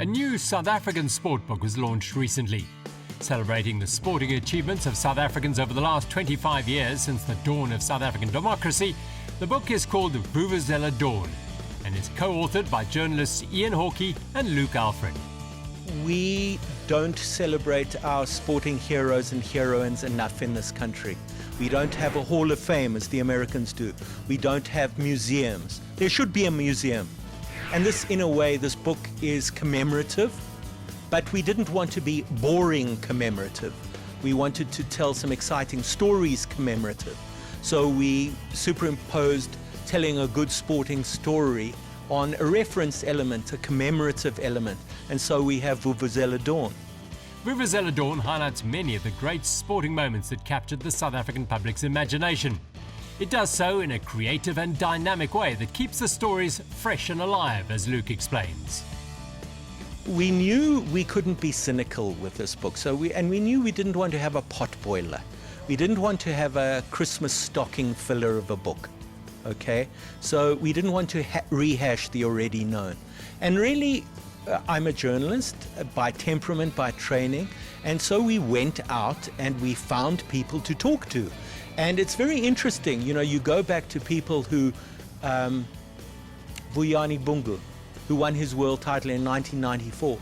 A new South African sport book was launched recently. Celebrating the sporting achievements of South Africans over the last 25 years since the dawn of South African democracy, the book is called Vuvuzela Dawn and is co-authored by journalists Ian Hawkey and Luke Alfred. We don't celebrate our sporting heroes and heroines enough in this country. We don't have a Hall of Fame as the Americans do. We don't have museums. There should be a museum. And this, in a way, this book is commemorative, but we didn't want to be boring commemorative. We wanted to tell some exciting stories commemorative. So we superimposed telling a good sporting story on a reference element, a commemorative element. And so we have Vuvuzela Dawn. Vuvuzela Dawn highlights many of the great sporting moments that captured the South African public's imagination. It does so in a creative and dynamic way that keeps the stories fresh and alive, as Luke explains. We knew we couldn't be cynical with this book, we knew we didn't want to have a potboiler. We didn't want to have a Christmas stocking filler of a book, okay? So we didn't want to rehash the already known. And really, I'm a journalist by temperament, by training, and so we went out and we found people to talk to. And it's very interesting, you go back to people who, Vuyani Bungu, who won his world title in 1994.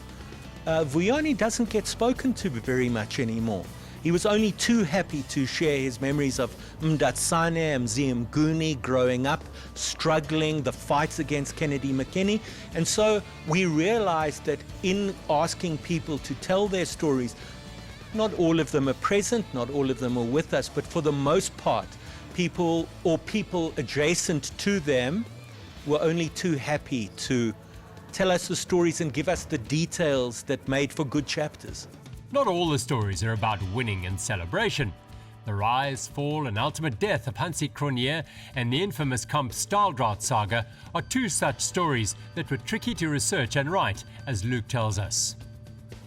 Vuyani doesn't get spoken to very much anymore. He was only too happy to share his memories of Mdatsane, Mzimguni, growing up, struggling, the fights against Kennedy McKinney. And so we realized that in asking people to tell their stories, not all of them are present, not all of them are with us, but for the most part, people adjacent to them were only too happy to tell us the stories and give us the details that made for good chapters. Not all the stories are about winning and celebration. The rise, fall and ultimate death of Hansi Cronje and the infamous Kamp Stahldraht saga are two such stories that were tricky to research and write, as Luke tells us.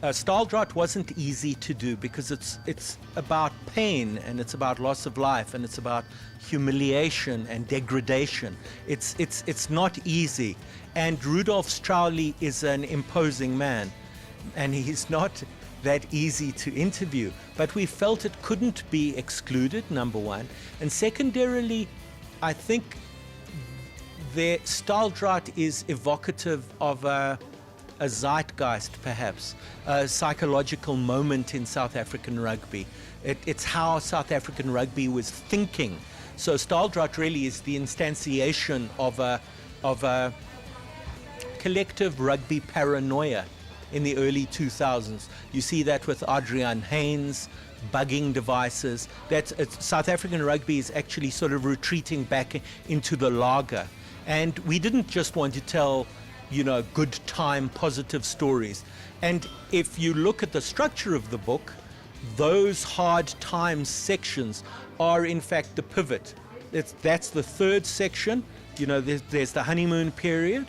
Stahldraht wasn't easy to do because it's about pain and it's about loss of life and it's about humiliation and degradation. It's not easy. And Rudolf Strauly is an imposing man, and he's not that easy to interview. But we felt it couldn't be excluded, number one. And secondarily, I think Stahldraht is evocative of a zeitgeist, perhaps, a psychological moment in South African rugby. It's how South African rugby was thinking. So Stahldraht really is the instantiation of a collective rugby paranoia in the early 2000s. You see that with Adrian Haynes, bugging devices. South African rugby is actually sort of retreating back into the lager. And we didn't just want to tell good time, positive stories. And if you look at the structure of the book, those hard times sections are in fact the pivot. That's the third section. There's the honeymoon period,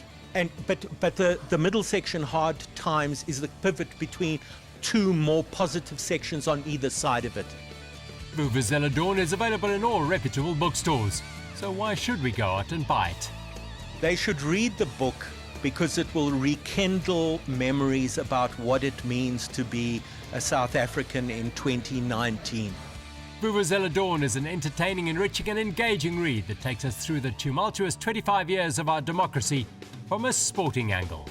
but the middle section, hard times, is the pivot between two more positive sections on either side of it. Vuvuzela Dawn is available in all reputable bookstores, so why should we go out and buy it? They should read the book because it will rekindle memories about what it means to be a South African in 2019. Vuvuzela Dawn is an entertaining, enriching and engaging read that takes us through the tumultuous 25 years of our democracy from a sporting angle.